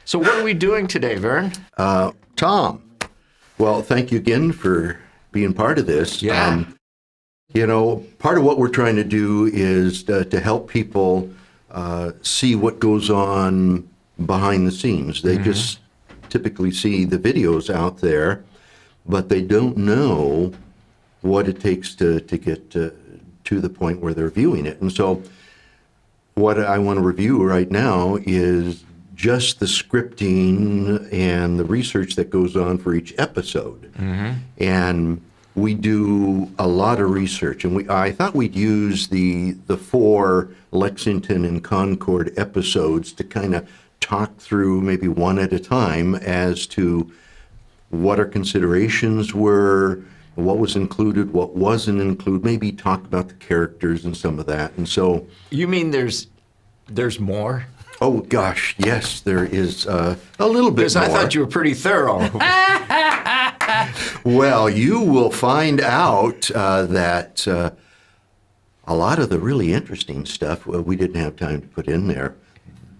So what are we doing today, Vern? Tom, well, thank you again for being part of this. Yeah. Part of what we're trying to do is to help people see what goes on behind the scenes. They just typically see the videos out there, but they don't know what it takes to get to the point where they're viewing it. And so what I want to review right now is just the scripting and the research that goes on for each episode. And we do a lot of research, and I thought we'd use the 4 Lexington and Concord episodes to kind of talk through maybe one at a time as to what our considerations were, what was included, what wasn't included, maybe talk about the characters and some of that. And so... You mean there's more? Oh, gosh, yes, there is a little bit more. Because I thought you were pretty thorough. Well, you will find out that a lot of the really interesting stuff, we didn't have time to put in there.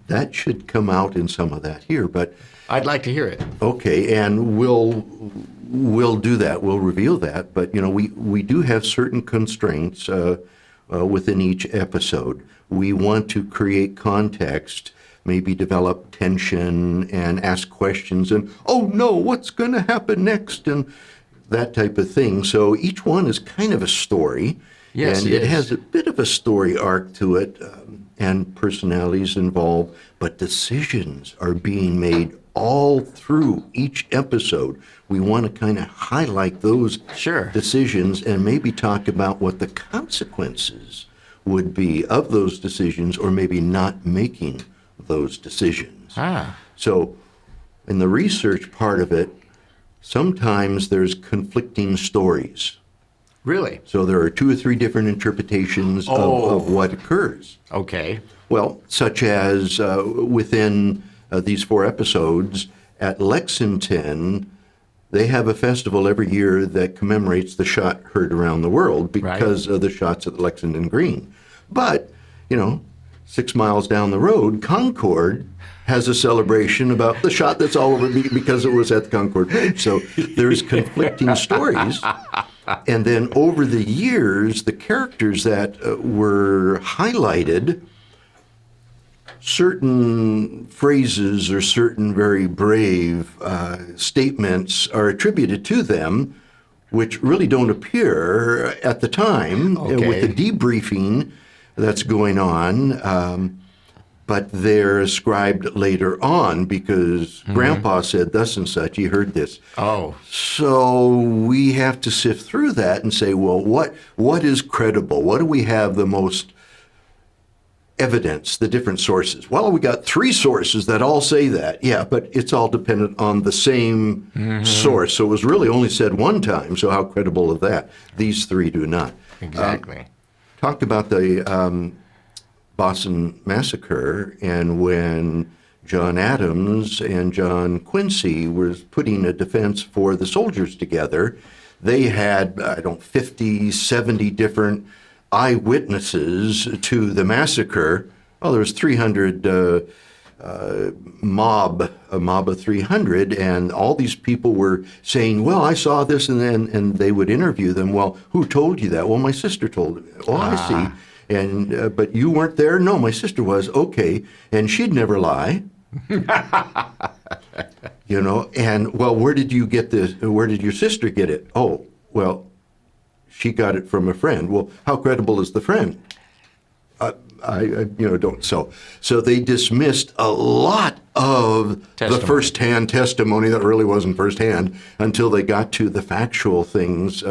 That should come out in some of that here, but... I'd like to hear it. Okay, and we'll do that. We'll reveal that. But, we do have certain constraints within each episode. We want to create context, maybe develop tension and ask questions and, oh no, what's going to happen next? And that type of thing. So each one is kind of a story. Yes, and it has a bit of a story arc to it and personalities involved, but decisions are being made all through each episode. We want to kind of highlight those decisions and maybe talk about what the consequences would be of those decisions, or maybe not making those decisions. So in the research part of it, sometimes there's conflicting stories. Really? So there are 2 or 3 different interpretations of what occurs. Okay. Well, such as within these 4 episodes, at Lexington, they have a festival every year that commemorates the shot heard around the world because of the shots at Lexington Green. But, 6 miles down the road, Concord has a celebration about the shot that's all over because it was at the Concord Bridge. So there's conflicting stories. And then over the years, the characters that were highlighted, certain phrases or certain very brave statements are attributed to them, which really don't appear at the time with the debriefing that's going on, but they're ascribed later on because Grandpa said thus and such, he heard this. So we have to sift through that and say, well, what is credible? What do we have the most evidence, the different sources? Well, we got 3 sources that all say that. Yeah, but it's all dependent on the same source. So it was really only said one time. So how credible is that? These 3 do not. Exactly. Talked about the Boston Massacre, and when John Adams and John Quincy was putting a defense for the soldiers together, they had, 50, 70 different eyewitnesses to the massacre. Well, there was 300 a mob of 300, and all these people were saying, well, I saw this, and they would interview them. Well, who told you that? Well, my sister told me. Oh, I see. And but you weren't there? No, my sister was. Okay, and she'd never lie. And well, where did you get this? Where did your sister get it? Oh, well, she got it from a friend. Well, how credible is the friend? I don't. So they dismissed a lot of the firsthand testimony that really wasn't firsthand until they got to the factual things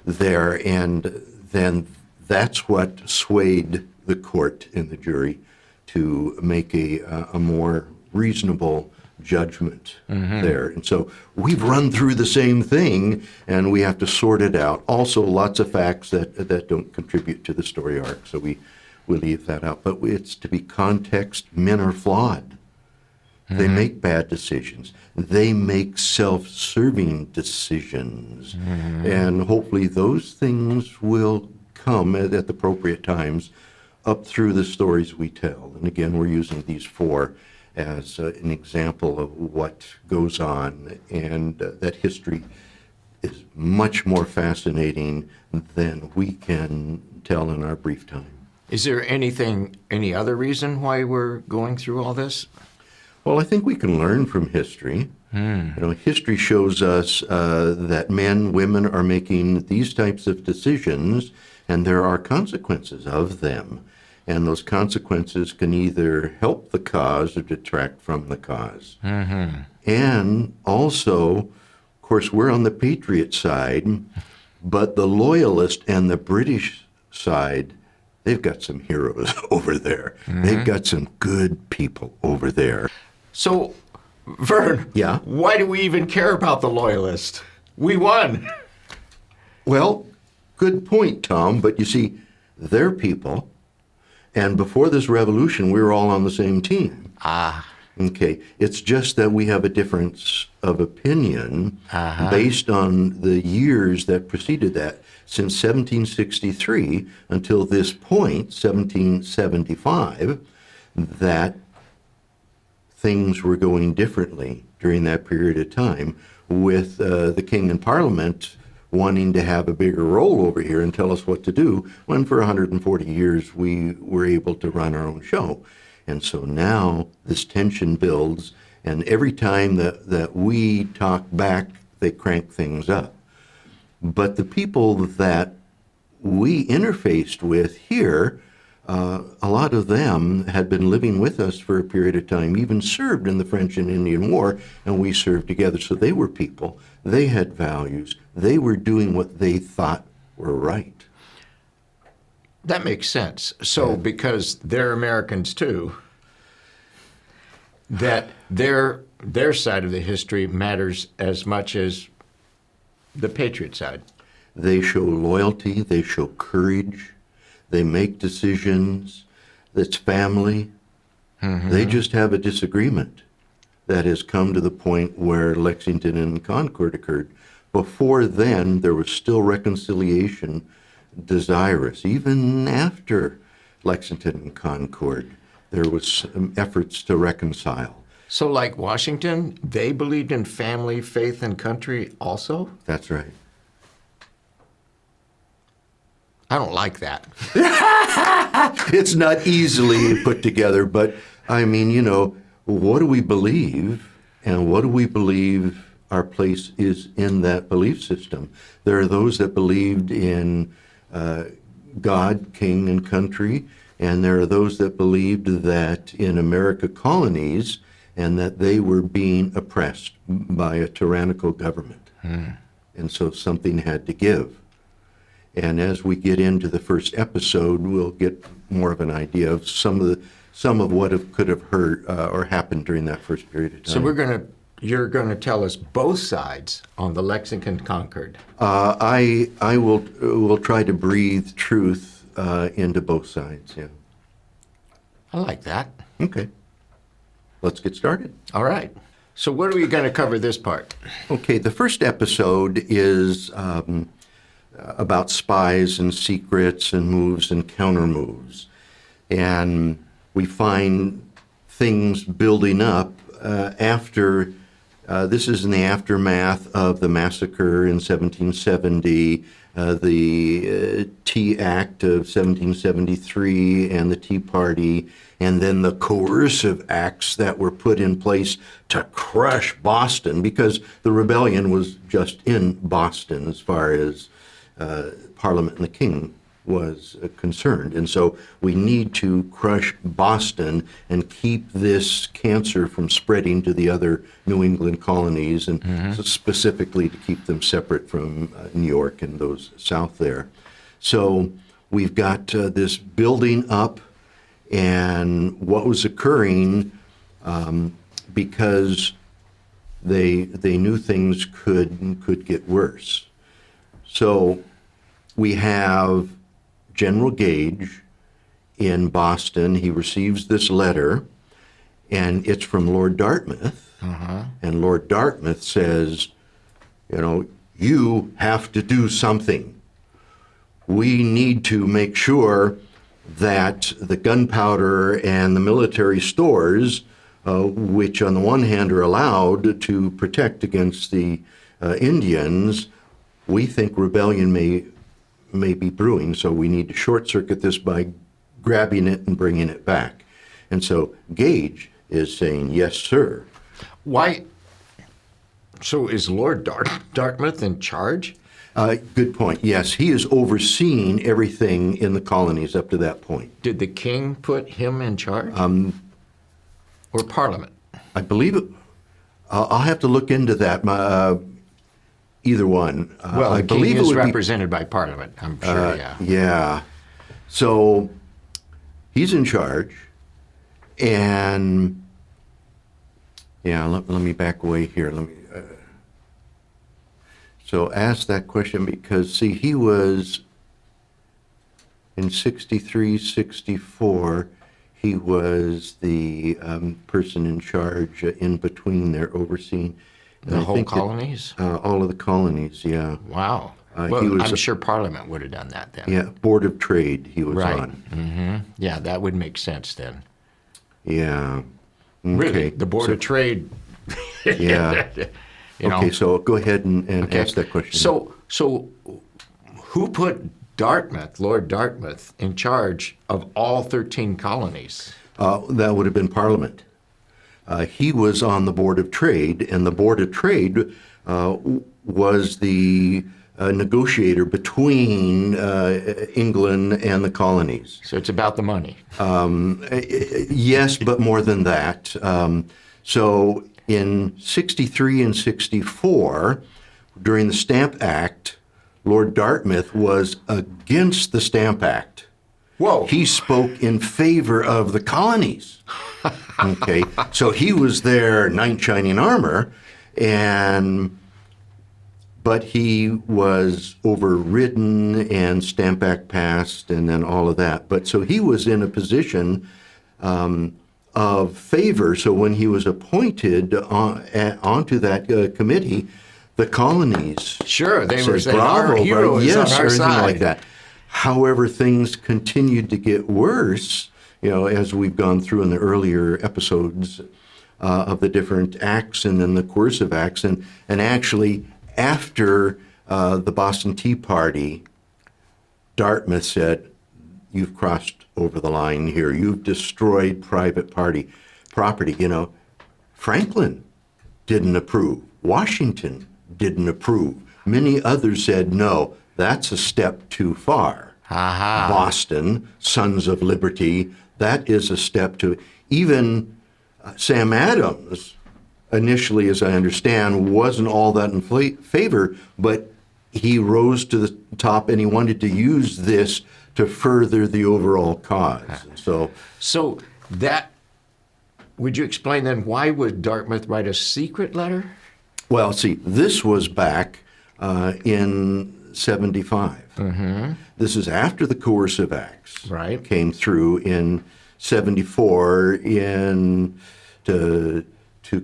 there, and then that's what swayed the court and the jury to make a more reasonable judgment there. And so we've run through the same thing, and we have to sort it out. Also, lots of facts that don't contribute to the story arc, so we leave that out. But it's to be context. Men are flawed. They make bad decisions. They make self-serving decisions. And hopefully those things will come at the appropriate times up through the stories we tell. And again, we're using these 4 as an example of what goes on, and that history is much more fascinating than we can tell in our brief time. Is there any other reason why we're going through all this? Well, I think we can learn from history. History shows us that men, women are making these types of decisions, and there are consequences of them. And those consequences can either help the cause or detract from the cause. And also, of course, we're on the patriot side, but the loyalist and the British side, they've got some heroes over there. They've got some good people over there. So, Vern, Yeah? why do we even care about the loyalists? We won. Well, good point, Tom, but you see, they're people, and before this revolution, we were all on the same team. Okay, it's just that we have a difference of opinion based on the years that preceded that. Since 1763 until this point, 1775, that things were going differently during that period of time, with the King and Parliament wanting to have a bigger role over here and tell us what to do, when for 140 years we were able to run our own show. And so now this tension builds, and every time that we talk back, they crank things up. But the people that we interfaced with here, a lot of them had been living with us for a period of time, even served in the French and Indian War, and we served together. So they were people. They had values. They were doing what they thought were right. That makes sense. So, because they're Americans too, that their side of the history matters as much as the patriot side. They show loyalty. They show courage. They make decisions. It's family. They just have a disagreement that has come to the point where Lexington and Concord occurred. Before then, there was still reconciliation desirous. Even after Lexington and Concord, there was efforts to reconcile. So, like Washington, they believed in family, faith, and country also? That's right. I don't like that. It's not easily put together, but I mean, what do we believe, and what do we believe our place is in that belief system? There are those that believed in God, king, and country, and there are those that believed that in America colonies and that they were being oppressed by a tyrannical government. And so something had to give. And as we get into the first episode, we'll get more of an idea of some of what could have heard or happened during that first period of time. So you're gonna tell us both sides on the Lexington Concord. I will try to breathe truth into both sides. Yeah. I like that. Okay. Let's get started. All right. So what are we gonna cover this part? Okay. The first episode is about spies and secrets and moves and countermoves. And we find things building up after, this is in the aftermath of the massacre in 1770, the Tea Act of 1773 and the Tea Party, and then the coercive acts that were put in place to crush Boston, because the rebellion was just in Boston as far as Parliament and the King was concerned. And so we need to crush Boston and keep this cancer from spreading to the other New England colonies, and specifically to keep them separate from New York and those south there. So we've got this building up, and what was occurring because they knew things could get worse. So we have General Gage in Boston. He receives this letter, and it's from Lord Dartmouth. And Lord Dartmouth says, you have to do something. We need to make sure that the gunpowder and the military stores which on the one hand are allowed to protect against the Indians, we think rebellion may be brewing, so we need to short circuit this by grabbing it and bringing it back. And so Gage is saying, yes, sir. Why? So is Lord Dartmouth in charge? Good point. Yes, he is overseeing everything in the colonies up to that point. Did the king put him in charge? Or Parliament? I believe it. I'll have to look into that. Either one. Well, I the king believe it is would represented by Parliament, I'm sure, yeah. Yeah. So he's in charge, and yeah, let me back away here. So ask that question because, see, he was in 63, 64, he was the person in charge in between there overseeing. The whole colonies? All of the colonies, yeah. Wow. He Well, was I'm sure Parliament would have done that then. Yeah, Board of Trade he was Right. on. Mm-hmm. Yeah, that would make sense then. Yeah. Okay. Really? The Board of Trade? Yeah. You know? Okay, so go ahead and Okay. ask that question. So who put Dartmouth, Lord Dartmouth, in charge of all 13 colonies? That would have been Parliament. He was on the Board of Trade, and the Board of Trade was the negotiator between England and the colonies. So it's about the money. Yes, but more than that. So in 63 and 64, during the Stamp Act, Lord Dartmouth was against the Stamp Act. Whoa. He spoke in favor of the colonies. Okay, so he was their knight in shining armor, but he was overridden and Stamp Act passed and then all of that. But so he was in a position of favor. So when he was appointed onto that committee, the colonies Sure, they were said, saying, our bravo, hero is yes, on our or anything side. like that. However, things continued to get worse, as we've gone through in the earlier episodes of the different acts and then the coercive acts. And actually, after the Boston Tea Party, Dartmouth said, you've crossed over the line here. You've destroyed private property. Franklin didn't approve. Washington didn't approve. Many others said, no, that's a step too far. Aha. Boston, Sons of Liberty, that is a step to, even Sam Adams, initially, as I understand, wasn't all that in favor, but he rose to the top and he wanted to use this to further the overall cause. So that, would you explain then, why would Dartmouth write a secret letter? well, see, this was back in 75. Mm-hmm. This is after the coercive acts Right. came through in 74 to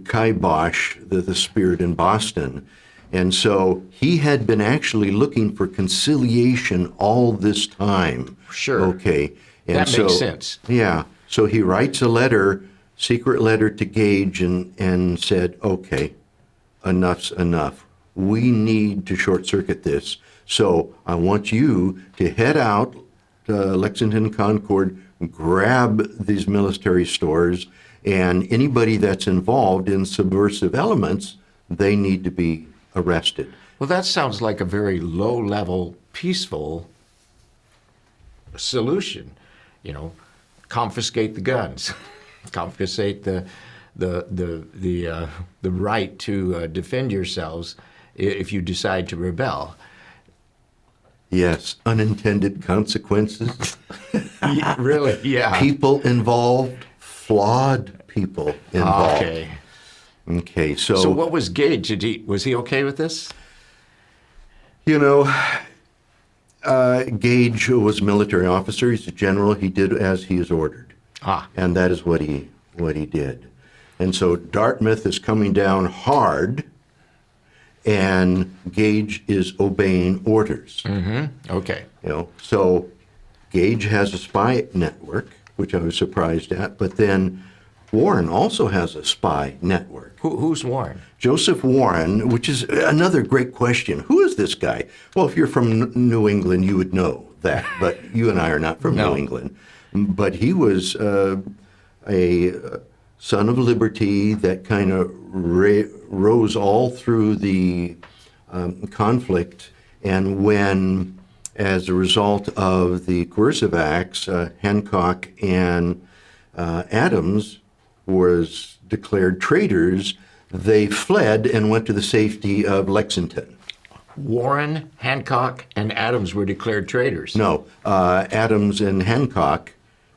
kibosh the spirit in Boston. And so he had been actually looking for conciliation all this time. Sure. Okay. And That makes sense. Yeah. So he writes a letter, secret letter to Gage and said, okay, enough's enough. We need to short circuit this. So I want you to head out to Lexington Concord, grab these military stores, and anybody that's involved in subversive elements, they need to be arrested. Well, that sounds like a very low-level, peaceful solution. Confiscate the guns, confiscate the right to defend yourselves if you decide to rebel. Yes, unintended consequences. Really? Yeah. People involved, flawed people involved. Okay. Okay, So what was Gage? Was he okay with this? Gage was a military officer. He's a general. He did as he is ordered. And that is what he did. And so Dartmouth is coming down hard, and Gage is obeying orders. Mm-hmm. Okay. So Gage has a spy network, which I was surprised at, but then Warren also has a spy network. Who's Warren? Joseph Warren, which is another great question. Who is this guy? Well, if you're from New England, you would know that, but you and I are not from No. New England. But he was a son of liberty that kind of rose all through the conflict. And when, as a result of the coercive acts, Hancock and Adams was declared traitors, they fled and went to the safety of Lexington. Warren, Hancock, and Adams were declared traitors. No, Adams and Hancock,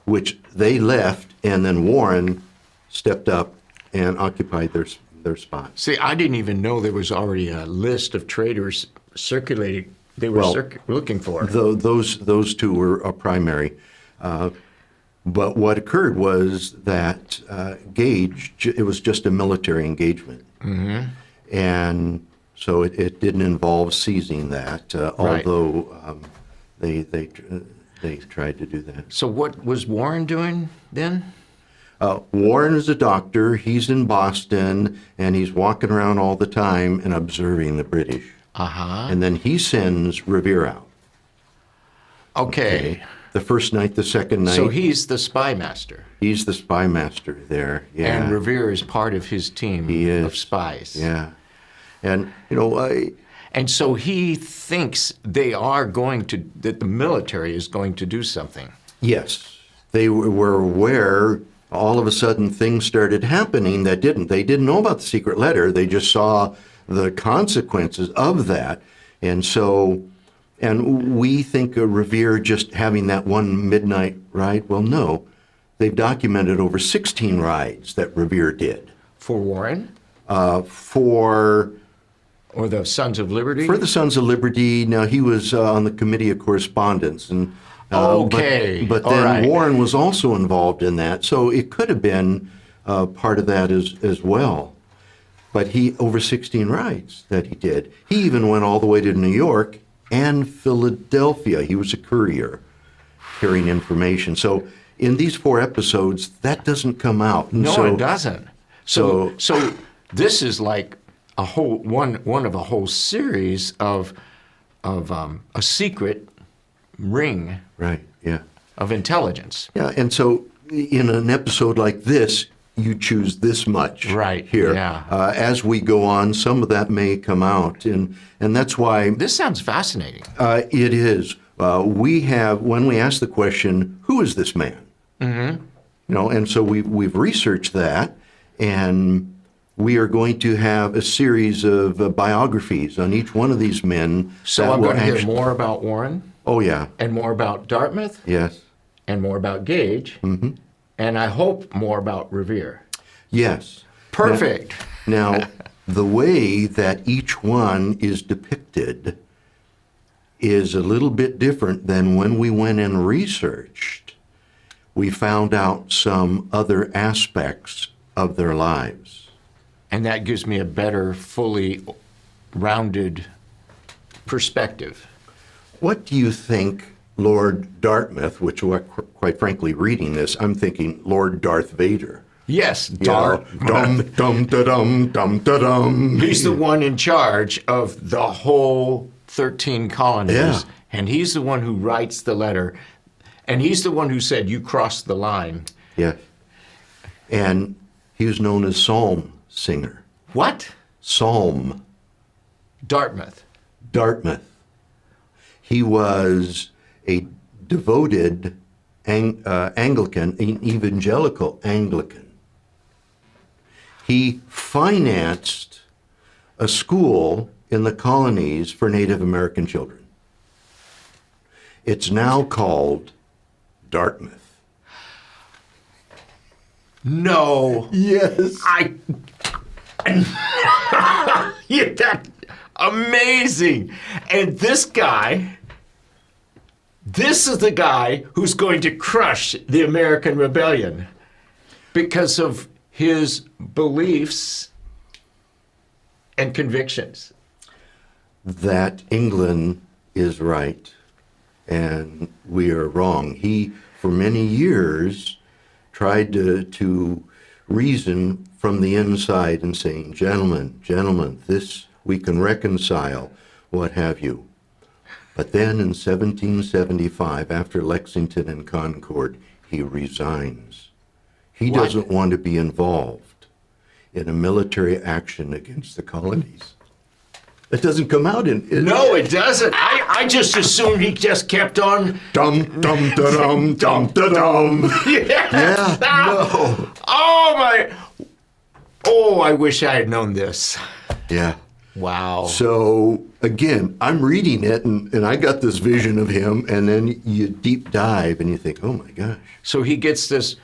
which they left, and then Warren stepped up and occupied their spot. See, I didn't even know there was already a list of traitors circulating. They were looking for. Those two were a primary. But what occurred was that Gage, it was just a military engagement. Mm-hmm. And so it didn't involve seizing that, although they tried to do that. So what was Warren doing then? Warren is a doctor. He's in Boston, and he's walking around all the time and observing the British. Uh-huh. And then he sends Revere out. Okay. The first night, the second night. So he's the spy master. He's the spy master there. Yeah. And Revere is part of his team of spies. Yeah. And, And so he thinks that the military is going to do something. yes, they were aware. All of a sudden, things started happening that didn't. They didn't know about the secret letter. They just saw the consequences of that. And so, and we think of Revere just having that one midnight ride. Well, no. They've documented over 16 rides that Revere did. For Warren? Or the Sons of Liberty? For the Sons of Liberty. Now, he was on the Committee of Correspondence. And okay. But All then right. Warren was also involved in that. So it could have been part of that as well. But over 16 rides that he did. He even went all the way to New York and Philadelphia. He was a courier carrying information. So in these 4 episodes, that doesn't come out. And No, it doesn't. So this is like a whole one of a whole series of a secret ring Right, yeah. of intelligence. Yeah, and so in an episode like this, you choose this much Right, here. yeah. As we go on, some of that may come out, and that's why This sounds fascinating. it is. When we ask the question, who is this man? Mm-hmm. And so we've researched that, and we are going to have a series of biographies on each one of these men. So I'm going to hear more about Warren. Oh, yeah. And more about Dartmouth. Yes. And more about Gage. Mm-hmm. And I hope more about Revere. Yes. Perfect. Now, the way that each one is depicted is a little bit different than when we went and researched. We found out some other aspects of their lives. And that gives me a better, fully rounded perspective. What do you think Lord Dartmouth, which, quite frankly, reading this, I'm thinking Lord Darth Vader. Yes, Dum, dum, da, dum, dum. He's the one in charge of the whole 13 colonies. Yeah. And he's the one who writes the letter. And he's the one who said, you crossed the line. Yes. And he was known as Psalm singer. What? Psalm. Dartmouth. He was a devoted Anglican, an evangelical Anglican. He financed a school in the colonies for Native American children. It's now called Dartmouth. No. Yes. Yeah, that's amazing. And this is the guy who's going to crush the American Rebellion because of his beliefs and convictions. That England is right and we are wrong. He, for many years, tried to reason from the inside and saying, gentlemen, this we can reconcile, what have you. But then in 1775, after Lexington and Concord, he resigns. He What? doesn't want to be involved in a military action against the colonies. It doesn't come out in... No, it doesn't. I just assumed he just kept on. Dum, dum, da-dum, dum, da-dum. Yeah. No. Oh, my. Oh, I wish I had known this. Yeah. Wow. So, again, I'm reading it, and I got this vision of him, and then you deep dive, and you think, oh, my gosh. So he gets this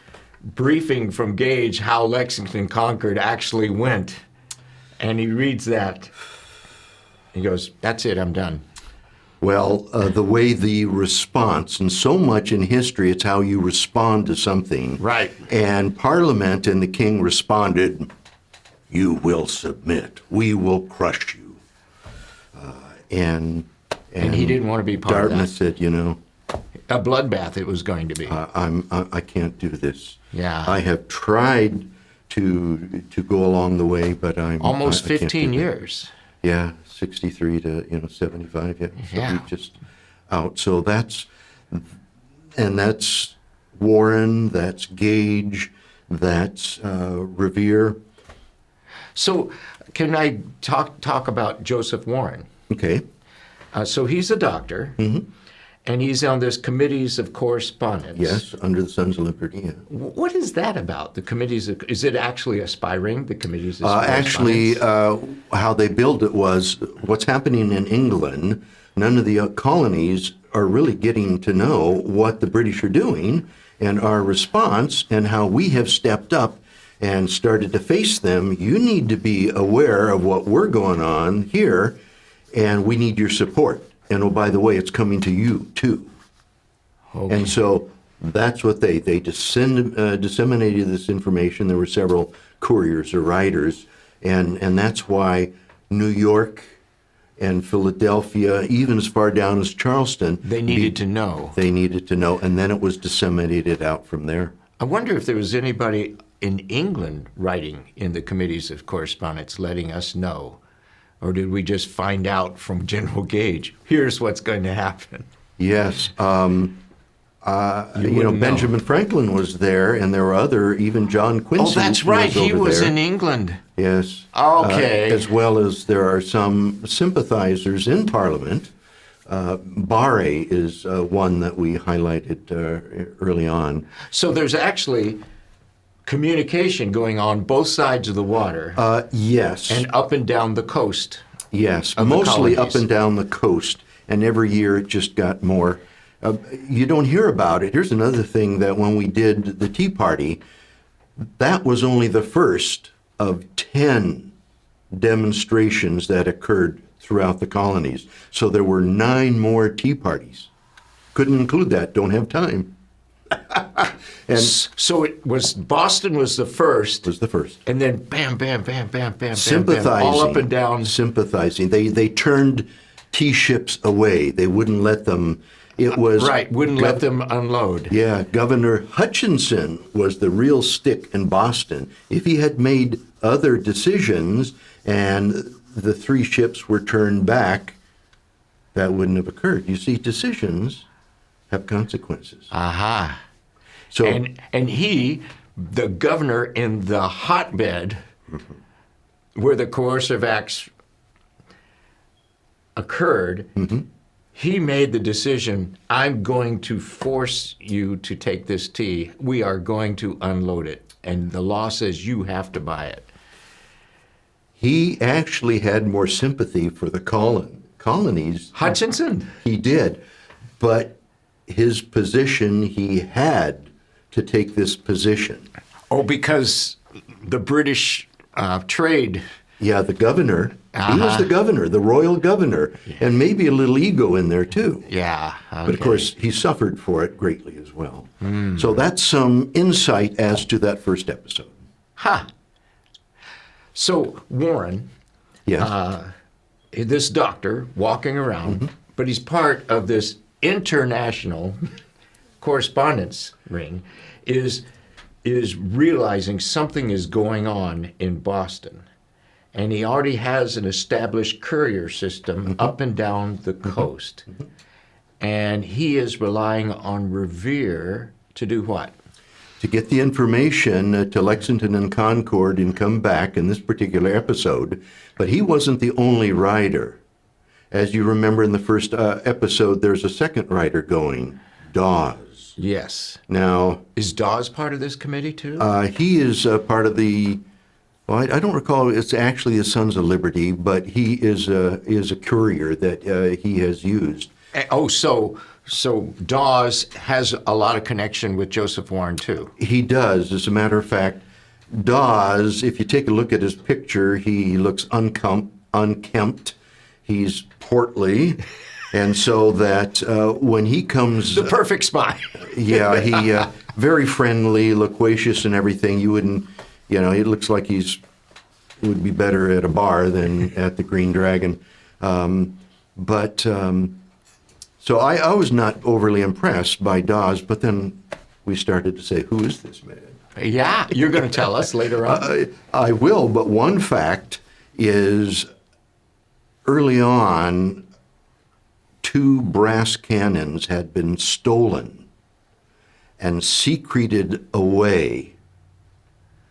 briefing from Gage how Lexington Concord actually went, and he reads that. He goes, that's it, I'm done. Well, the way the response, and so much in history, it's how you respond to something. Right. And Parliament and the king responded, you will submit. We will crush you. And he didn't want to be part Dartmouth of that. said, you know, A bloodbath it was going to be. I can't do this. Yeah. I have tried to go along the way, but Almost I can't 15 do that. years. Yeah, 63 to 75. Yeah, so Yeah. we just out. So that's Warren. That's Gage. That's Revere. So can I talk about Joseph Warren? Okay. So he's a doctor, and he's on this committees of correspondence. Yes, under the Sons of Liberty. Yeah. What is that about? The committees of, is it actually a spy ring? The committees of Actually, correspondence? how they built it was what's happening in England. None of the colonies are really getting to know what the British are doing and our response and how we have stepped up and started to face them. You need to be aware of what we're going on here, and we need your support. And oh, by the way, it's coming to you too. Okay. And so that's what they disseminated this information. There were several couriers or riders, and that's why New York and Philadelphia, even as far down as Charleston, They needed to know. They needed to know, and then it was disseminated out from there. I wonder if there was anybody in England writing in the committees of correspondence letting us know, or did we just find out from General Gage, here's what's going to happen? Yes. wouldn't know. Benjamin Franklin was there, and there were other, even John Quincy. Oh, that's right. He over was there. in England. Yes. Okay. As well as there are some sympathizers in Parliament. Barre is one that we highlighted early on. So there's actually communication going on both sides of the water Yes. and up and down the coast. Yes, of the mostly colonies. up and down the coast, and every year it just got more. You don't hear about it. Here's another thing that when we did the Tea Party, that was only the first of 10 demonstrations that occurred throughout the colonies. So there were 9 more Tea Parties. Couldn't include that, don't have time. And So it was, Boston was the first, was the first. and then bam, bam, bam, bam, bam, bam, Sympathizing. bam, all up and down. Sympathizing. They turned tea ships away. They wouldn't let them. It was Right, wouldn't let them unload. Yeah, Governor Hutchinson was the real stick in Boston. If he had made other decisions and the 3 ships were turned back, that wouldn't have occurred. You see, decisions have consequences. Aha. So And he, the governor in the hotbed where the coercive acts occurred, he made the decision, I'm going to force you to take this tea. We are going to unload it. And the law says you have to buy it. he actually had more sympathy for the colonies. Hutchinson? He did, but his position, he had to take this position. Oh, because the British trade. Yeah, the governor. He was the governor, the royal governor, and maybe a little ego in there too. Yeah. But of course, he suffered for it greatly as well. So that's some insight as to that first episode. Ha. So Warren, Yes. this doctor walking around, but he's part of this international correspondence ring, is is realizing something is going on in Boston. And he already has an established courier system up and down the coast. And he is relying on Revere to do what? To get the information to Lexington and Concord and come back in this particular episode. But he wasn't the only writer. As you remember in the first episode, there's a second writer going, Dawes. Yes. Now, Is Dawes part of this committee too? he is part of the, well, I don't recall, it's actually the Sons of Liberty, but he is a courier that he has used. Oh, so Dawes has a lot of connection with Joseph Warren too. He does. As a matter of fact, Dawes, if you take a look at his picture, he looks unkempt. He's portly. And so that when he comes... The perfect spy. Yeah, he very friendly, loquacious and everything. You wouldn't, it looks like would be better at a bar than at the Green Dragon. So I was not overly impressed by Dawes, but then we started to say, who is this man? Yeah, you're going to tell us later on. I will, but one fact is early on, 2 brass cannons had been stolen and secreted away.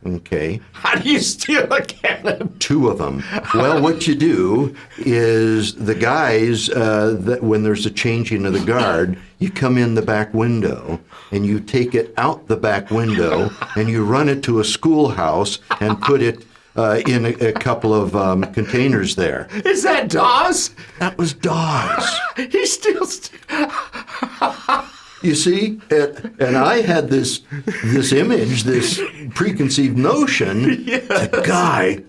Okay. How do you steal a cannon? 2 of them. Well, what you do is the guys, that when there's a changing of the guard, you come in the back window and you take it out the back window and you run it to a schoolhouse and put it in a couple of containers there. Is that Dawes? That was Dawes. He steals. You see, and I had this image, this preconceived notion. The guy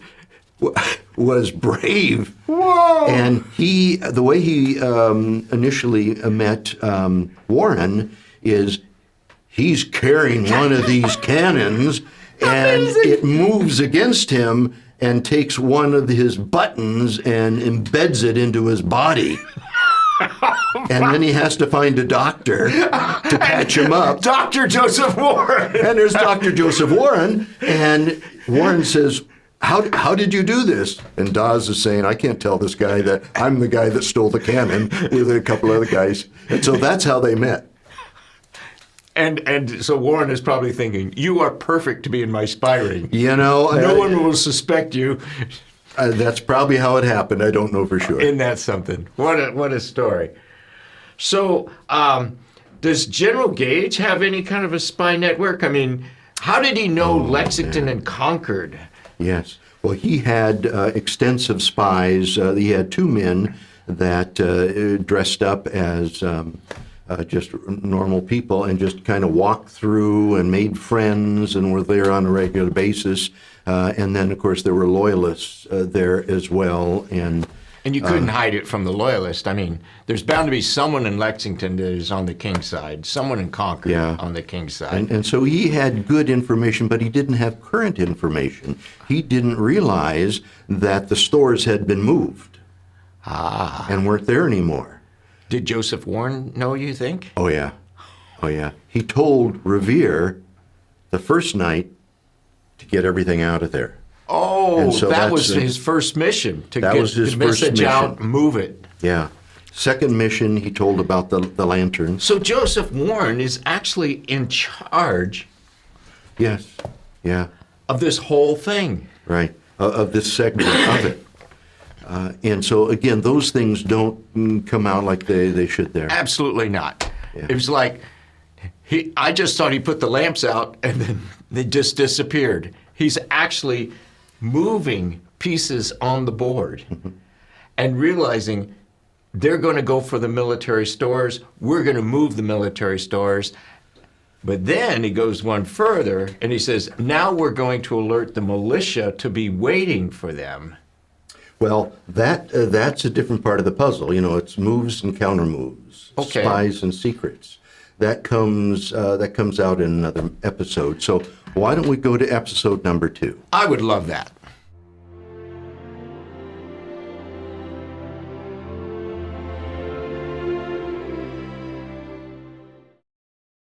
was brave. Whoa! And the way he initially met Warren is he's carrying one of these cannons, and it moves against him and takes one of his buttons and embeds it into his body. And then he has to find a doctor to patch him up. Dr. Joseph Warren. And there's Dr. Joseph Warren. And Warren says, how did you do this? And Dawes is saying, I can't tell this guy that I'm the guy that stole the cannon with a couple other guys. And so that's how they met. And so Warren is probably thinking, you are perfect to be in my spy ring. No one will suspect you. That's probably how it happened. I don't know for sure. Isn't that something? What a story. So, does General Gage have any kind of a spy network? I mean, how did he know Lexington and Concord? Yes. Well, he had extensive spies. He had 2 men that dressed up as just normal people and just kind of walked through and made friends and were there on a regular basis. And then, of course, there were loyalists there as well. And you couldn't hide it from the loyalists. I mean, there's bound to be someone in Lexington that is on the king's side, someone in Concord on the king's side. And so he had good information, but he didn't have current information. He didn't realize that the stores had been moved and weren't there anymore. Did Joseph Warren know, you think? Oh, yeah. He told Revere the first night to get everything out of there. Oh, so that was his first mission, to get the message out, move it. Yeah. Second mission, he told about the lantern. So Joseph Warren is actually in charge. Yes. Yeah. Of this whole thing. Right. Of this segment of it. And so, again, those things don't come out like they should there. Absolutely not. Yeah. It was like, I just thought he put the lamps out and then they just disappeared. He's actually moving pieces on the board and realizing they're going to go for the military stores. We're going to move the military stores. But then he goes one further and he says, now we're going to alert the militia to be waiting for them. Well, that's a different part of the puzzle. It's moves and countermoves, spies and secrets. That comes out in another episode. So why don't we go to episode number 2? I would love that.